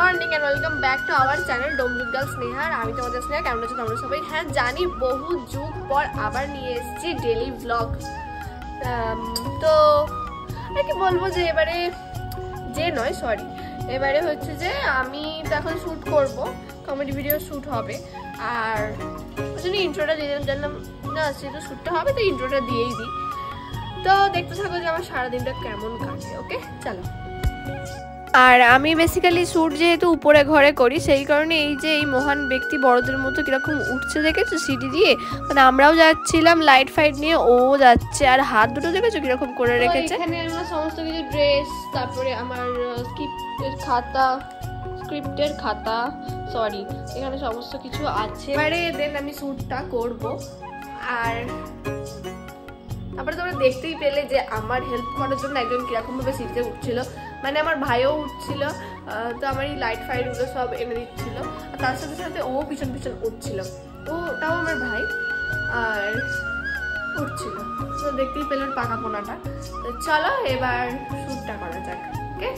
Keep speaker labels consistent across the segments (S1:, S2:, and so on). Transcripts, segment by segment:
S1: Morning and welcome back to our channel Domjur girl Sneha. আমি তোমাদের স্নেহা, কেমন আছো তোমরা সবাই? হ্যাঁ জানি, বহু যুগ পর আবার নিয়ে এসেছি ডেলি ব্লগ। তো আর কি বলবো যে এবারে হচ্ছে যে আমি তো এখন শ্যুট করবো, কমেডি ভিডিও শ্যুট হবে। আর ওই জন্য ইন্ট্রোটা দিয়ে জানলাম না, সেটা শ্যুটটা হবে তো ইন্ট্রোটা দিয়েই দিই। তো দেখতে থাকো যে আমার সারাদিনটা কেমন কাটে। ওকে চলো। আর আমি বেসিক্যালি শ্যুট যেহেতু উপরে ঘরে করি, সেই কারণে এই যে এই মহান ব্যক্তি বড়দের মতো কিরকম উঠছে দেখেছো সিঁড়ি দিয়ে, মানে আমরাও যাচ্ছিলাম লাইট ফাইট নিয়ে, ও যাচ্ছে আর হাত দুটো দেখেছো কিরকম করে রেখেছে। এখানে আমার সমস্ত কিছু ড্রেস, তারপরে আমার স্ক্রিপ্টের খাতা এখানে সমস্ত কিছু আছে। এবারে দেন আমি শ্যুটটা করব। আর তারপরে তোমরা দেখতেই পেলে যে আমার হেল্প করার জন্য একজন কিরকম ভাবে সিঁড়িতে উঠছিল, মানে আমার ভাইও উঠছিল। তো আমার এই লাইট ফাইটগুলো সব এনে দিচ্ছিল, আর তার সাথে সাথে ও পিছন পিছন উঠছিল। ওটাও আমার ভাই, আর উঠছিল। তো দেখতেই পেলেন পাকা পোনাটা। তো চলো এবার শ্যুটটা করা যাক। ওকে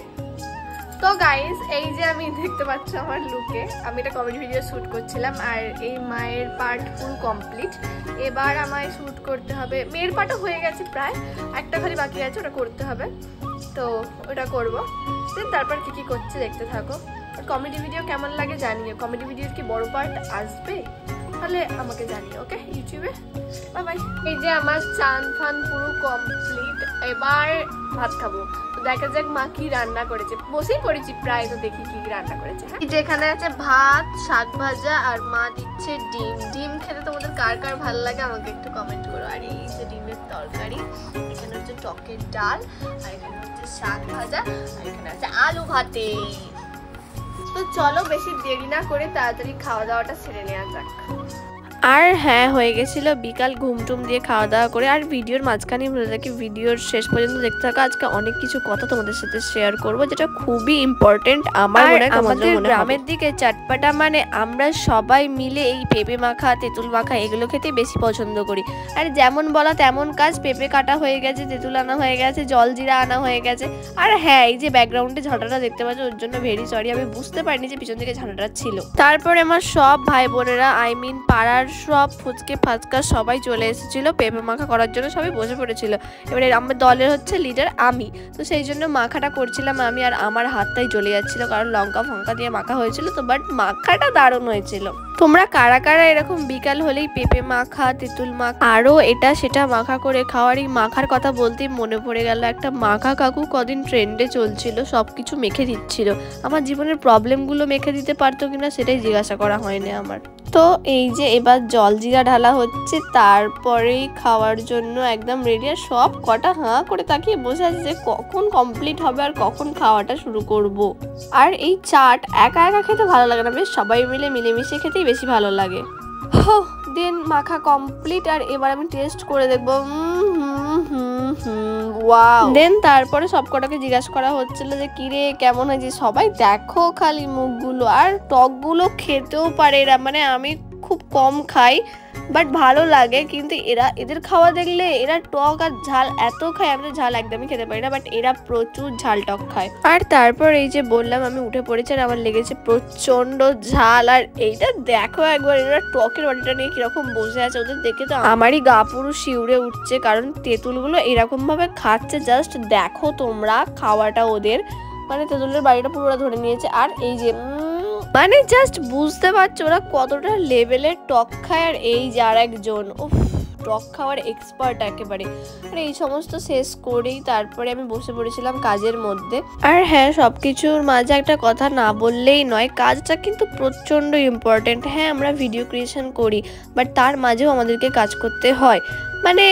S1: তো গাইজ, এই যে আমি দেখতে পাচ্ছ আমার লুকে, আমি একটা কমেডি ভিডিও শ্যুট করছিলাম। আর এই মায়ের পার্ট ফুল কমপ্লিট। এবার আমায় শ্যুট করতে হবে, মেয়ের পার্টও হয়ে গেছে প্রায়, একটা খালি বাকি আছে, ওটা করতে হবে। তো ওটা করবো, দেন তারপর কি করছে দেখতে থাকো। আর কমেডি ভিডিও কেমন লাগে জানিও, কমেডি ভিডিওর কি বড় পার্ট আসবে তাহলে আমাকে জানিও। ওকে ইউটিউবে বাই বাই। এই যে আমার চান ফান পুরো কমপ্লিট, এবার ভাত খাবো। তো দেখা যাক মা কি রান্না করেছে, বসেই পড়েছি প্রায়, তো দেখি কি রান্না করেছে। হ্যাঁ, যেখানে আছে ভাত, শাক ভাজা, আর মা দিচ্ছে ডিম। ডিম খেতে তোমাদের কার কার ভালো লাগে আমাকে একটু কমেন্ট করো। আর এই যে ডিমের তরকারি, এখানে হচ্ছে টকের ডাল, আর এখানে হচ্ছে শাক ভাজা, আর এখানে আছে আলু ভাতে। তো চলো বেশি দেরি না করে তাড়াতাড়ি খাওয়া দাওয়াটা সেরে নেওয়া যাক। আর হ্যাঁ, হয়ে গেছিল বিকাল, ঘুমটুম দিয়ে খাওয়া দাওয়া করে। আর ভিডিওর মাঝখানে বলে রাখি, ভিডিওর শেষ পর্যন্ত দেখতে থাকো। আজকে অনেক কিছু কথা তোমাদের সাথে শেয়ার করব, যেটা খুবই ইম্পর্টেন্ট আমার মনে হয়। আমাদের গ্রামের দিকে চাটপাটা মানে আমরা সবাই মিলে এই পেঁপে মাখা, তেঁতুল মাখা এগুলো খেতে বেশি পছন্দ করি। আর যেমন বলা তেমন কাজ, পেঁপে কাটা হয়ে গেছে, তেঁতুল আনা হয়ে গেছে, জল জিরা আনা হয়ে গেছে। আর হ্যাঁ, এই যে ব্যাকগ্রাউন্ডে ঝাঁটাটা দেখতে পাচ্ছ, ওর জন্য ভেরি সরি, আমি বুঝতে পারিনি যে পিছন দিকে ঝাঁটাটা ছিল। তারপরে আমার সব ভাই বোনেরা, পাড়ার সব ফুচকে ফাচকা সবাই চলে এসেছিল পেঁপে মাখা করার জন্য, সবাই বসে পড়েছিল। এবারে আমার দলের হচ্ছে লিডার আমি, তো সেই জন্য মাখাটা করছিলাম আমি, আর আমার হাতটাই জ্বলে যাচ্ছিল, কারণ লঙ্কা ফঙ্কা দিয়ে মাখা হয়েছিল। তো বাট মাখাটা দারুণ হয়েছিল। তোমরা কারা কারা এরকম বিকাল হলেই পেঁপে মাখা, তেঁতুল মাখা, আরও এটা সেটা মাখা করে খাওয়ার? এই মাখার কথা বলতেই মনে পড়ে গেল, একটা মাখা কাকু কদিন ট্রেন্ডে চলছিল, সব কিছু মেখে দিচ্ছিল। আমার জীবনের প্রবলেমগুলো মেখে দিতে পারতো কিনা সেটাই জিজ্ঞাসা করা হয়নি আমার। তো এই যে এবার জল জিরা ঢালা হচ্ছে, তারপরেই খাওয়ার জন্য একদম রেডি। আর সব কটা হাঁ করে তাকিয়ে বসে আছে যে কখন কমপ্লিট হবে আর কখন খাওয়াটা শুরু করব। আর এই চাট একা একা খেতে ভালো লাগে না, বেশ সবাই মিলে মিলেমিশে খেতেই বেশি ভালো লাগে। দেন মাখা কমপ্লিট, আর এবার আমি টেস্ট করে দেখবো। ওয়াও। দেন তারপরে সবকটাকে জিজ্ঞাসা করা হচ্ছিল যে কিরে কেমন হয়েছে, সবাই দেখো খালি মুখগুলো। আর টকগুলো খেতেও পারে এরা, মানে আমি খুব কম খাই বাট ভালো লাগে, কিন্তু এদের খাওয়া দেখলে এরা টক আর ঝাল এত খায়, আমি তো ঝাল একদমই খেতে পারি না, বাট এরা প্রচুর ঝাল টক খায়। আর তারপর এই যে বললাম আমি উঠে পড়েছি, আর আমার লেগেছে প্রচন্ড ঝাল। আর এইটা দেখো একবার, এরা টকের বাটিটা নিয়ে কিরকম বসে আছে, ওদের দেখে তো আমারই গা পুরো শিউরে উঠছে, কারণ তেঁতুলগুলো এরকম ভাবে খাচ্ছে, জাস্ট দেখো তোমরা খাওয়াটা ওদের, মানে তেঁতুলের বাড়িটা পুরো ওরা ধরে নিয়েছে। আর এই যে মানে জাস্ট বুঝতে পারছো ওরা কতটা লেভেলের টক খায়। আর এই যে আর একজন টক খাওয়ার এক্সপার্ট একেবারে। আর এই সমস্ত শেষ করেই তারপরে আমি বসে পড়েছিলাম কাজের মধ্যে। আর হ্যাঁ, সব কিছুর মাঝে একটা কথা না বললেই নয়, কাজটা কিন্তু প্রচণ্ড ইম্পর্টেন্ট। হ্যাঁ, আমরা ভিডিও ক্রিয়েশন করি, বাট তার মাঝেও আমাদেরকে কাজ করতে হয়। মানে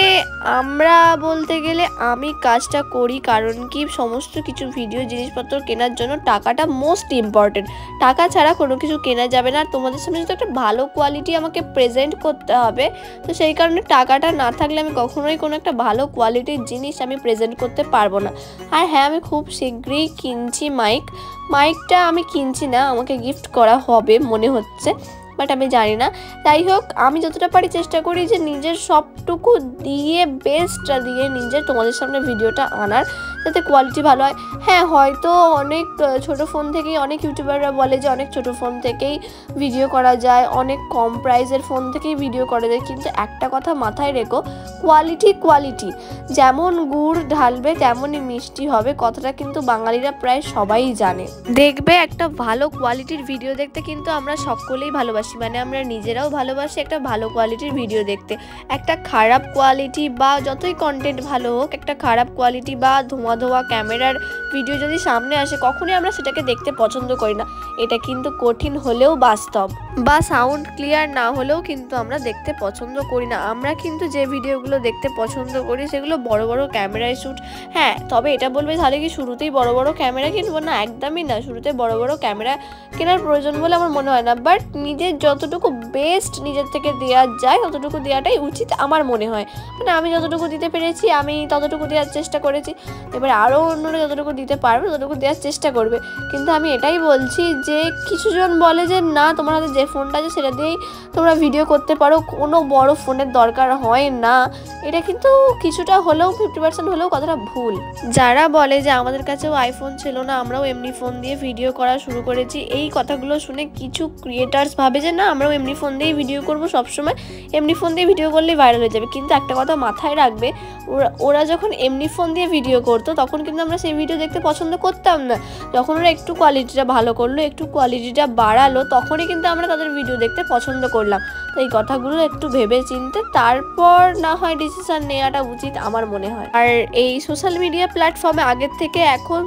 S1: আমরা বলতে গেলে আমি কাজটা করি কারণ কি, সমস্ত কিছু ভিডিও জিনিসপত্র কেনার জন্য টাকাটা মোস্ট ইম্পর্টেন্ট। টাকা ছাড়া কোনো কিছু কেনা যাবে না। আর তোমাদের সামনে যদি একটা ভালো কোয়ালিটি আমাকে প্রেজেন্ট করতে হবে, তো সেই কারণে টাকাটা না থাকলে আমি কখনোই কোনো একটা ভালো কোয়ালিটির জিনিস আমি প্রেজেন্ট করতে পারবো না। আর হ্যাঁ, আমি খুব শীঘ্রই কিনছি মাইকটা আমি কিনছি না, আমাকে গিফট করা হবে মনে হচ্ছে। বাট আমি জানি না। যাই হোক, আমি যতটা পারি চেষ্টা করি যে নিজের সবটুকু দিয়ে বেস্টটা দিয়ে নিজের তোমাদের সামনে ভিডিওটা আনার, যাতে কোয়ালিটি ভালো হয়। হ্যাঁ, হয়তো অনেক ছোটো ফোন থেকেই অনেক ইউটিউবাররা বলে যে অনেক ছোটো ফোন থেকেই ভিডিও করা যায়, অনেক কম প্রাইসের ফোন থেকেই ভিডিও করা যায়, কিন্তু একটা কথা মাথায় রেখো, কোয়ালিটি যেমন গুড় ঢালবে তেমনই মিষ্টি হবে, কথাটা কিন্তু বাঙালিরা প্রায় সবাই জানে। দেখবে একটা ভালো কোয়ালিটির ভিডিও দেখতে কিন্তু আমরা সকলেই ভালোবাসি, মানে আমরা নিজেরাও ভালোবাসি একটা ভালো কোয়ালিটির ভিডিও দেখতে। একটা খারাপ কোয়ালিটি বা যতই কন্টেন্ট ভালো হোক, একটা খারাপ কোয়ালিটি বা ধোঁয়া ক্যামেরার ভিডিও যদি সামনে আসে, কখনোই আমরা সেটাকে দেখতে পছন্দ করি না। এটা কিন্তু কঠিন হলেও বাস্তব। বা সাউন্ড ক্লিয়ার না হলেও কিন্তু আমরা দেখতে পছন্দ করি না। আমরা কিন্তু যে ভিডিওগুলো দেখতে পছন্দ করি সেগুলো বড় বড় ক্যামেরায় শ্যুট। হ্যাঁ, তবে এটা বলবে তাহলে কি শুরুতেই বড় বড় ক্যামেরা কিনবো? না, একদমই না, শুরুতে বড় বড় ক্যামেরা কেনার প্রয়োজন বলে আমার মনে হয় না। বাট নিজের যতটুকু বেস্ট নিজের থেকে দেওয়া যায় ততটুকু দেওয়াটাই উচিত আমার মনে হয়। মানে আমি যতটুকু দিতে পেরেছি আমি ততটুকু দেওয়ার চেষ্টা করেছি, এবার আরও অন্যরা যতটুকু দিতে পারবে ততটুকু দেওয়ার চেষ্টা করবে। কিন্তু আমি এটাই বলছি যে কিছুজন বলে যে না, তোমার হাতে যে ফোনটা আছে সেটা দিয়েই তোমরা ভিডিও করতে পারো, কোনো বড় ফোনের দরকার হয় না। এটা কিন্তু কিছুটা হলেও 50% হলেও কথাটা ভুল। যারা বলে যে আমাদের কাছেও আইফোন ছিল না, আমরাও এমনি ফোন দিয়ে ভিডিও করা শুরু করেছি, এই কথাগুলো শুনে কিছু ক্রিয়েটার্স ভাবে যে না, আমরাও এমনি ফোন দিয়েই ভিডিও করবো, সবসময় এমনি ফোন দিয়ে ভিডিও করলেই ভাইরাল হয়ে যাবে। কিন্তু একটা কথা মাথায় রাখবে, ওরা যখন এমনি ফোন দিয়ে ভিডিও করতো তখন কিন্তু আমরা সেই ভিডিও দেখতে পছন্দ করতাম না। যখন ওরা একটু কোয়ালিটিটা ভালো করলো, একটু কোয়ালিটিটা বাড়ালো, তখনই কিন্তু আমরা তাদের ভিডিও দেখতে পছন্দ করলাম। তো এই কথাগুলো একটু ভেবে চিনতে তারপর না হয় ডিসিশন নেওয়াটা উচিত আমার মনে হয়। আর এই সোশ্যাল মিডিয়া প্ল্যাটফর্মে আগের থেকে এখন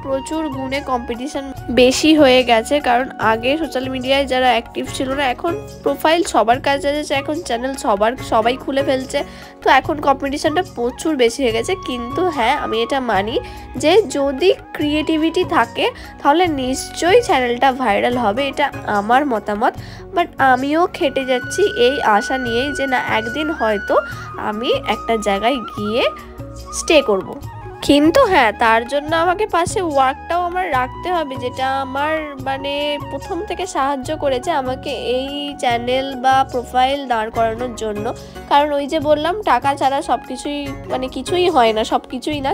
S1: প্রচুর গুণে কম্পিটিশন বেশি হয়ে গেছে। কারণ আগে সোশ্যাল মিডিয়ায় যারা অ্যাক্টিভ ছিল না, এখন প্রোফাইল সবার কাছে আছে, এখন চ্যানেল সবাই খুলে ফেলছে। তো এখন কম্পিটিশনটা প্রচুর বেশি হয়ে গেছে। কিন্তু হ্যাঁ, আমি এটা মানি যে যদি ক্রিয়েটিভিটি থাকে তাহলে নিশ্চয়ই চ্যানেলটা ভাইরাল হবে, এটা আমার মতামত। বাট আমিও খেটে যাচ্ছি এই আশা নিয়েই যে না, একদিন হয়তো আমি একটা জায়গায় গিয়ে স্টে করব। কিন্তু হ্যাঁ, তার জন্য আমাকে পাশে ওয়ার্কটাও আমার রাখতে হবে, যেটা আমার মানে প্রথম থেকে সাহায্য করেছে আমাকে এই চ্যানেল বা প্রোফাইল দাঁড় করানোর জন্য। কারণ ওই যে বললাম, টাকা ছাড়া সব কিছুই মানে কিছুই হয় না,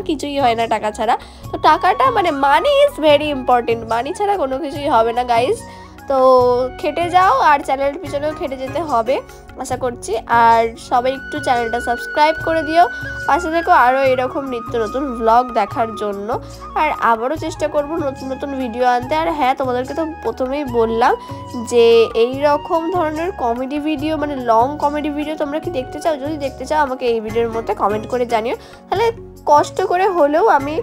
S1: কিছুই হয় না টাকা ছাড়া। তো টাকাটা মানে মানি ইজ ভেরি ইম্পর্টেন্ট, মানি ছাড়া কোনো কিছুই হবে না গাইজ। তো খেটে যাও, আর চ্যানেলের পিছনেও খেটে যেতে হবে আশা করছি। আর সবাই একটু চ্যানেলটা সাবস্ক্রাইব করে দিও, পাশে থেকো আরও এরকম নিত্য নতুন ভ্লগ দেখার জন্য। আর আবারও চেষ্টা করব নতুন ভিডিও আনতে। আর হ্যাঁ, তোমাদেরকে তো প্রথমেই বললাম যে এই রকম ধরনের কমেডি ভিডিও, মানে লং কমেডি ভিডিও তোমরা কি দেখতে চাও? যদি দেখতে চাও আমাকে এই ভিডিওর মধ্যে কমেন্ট করে জানিও, তাহলে কষ্ট করে হলেও আমি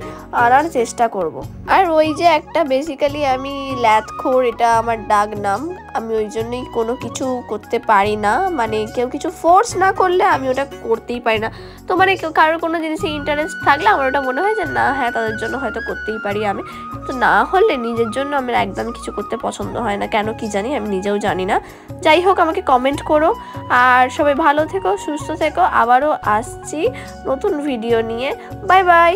S1: আনার চেষ্টা করব। আর ওই যে একটা বেসিক্যালি আমি ল্যাথখোর, এটা আমার ডাক নাম। আমি ওই জন্যই কোনো কিছু করতে পারি না, মানে কেউ কিছু ফোর্স না করলে আমি ওটা করতেই পারি না। তো মানে কারোর কোনো জিনিসে ইন্টারেস্ট থাকলে আমার ওটা মনে হয় যে না হ্যাঁ, তাদের জন্য হয়তো করতেই পারি আমি, তো না হলে নিজের জন্য আমার একদম কিছু করতে পছন্দ হয় না। কেন কি জানি, আমি নিজেও জানি না। যাই হোক, আমাকে কমেন্ট করো। আর সবাই ভালো থেকো, সুস্থ থেকো। আবারও আসছি নতুন ভিডিও নিয়ে। Bye bye.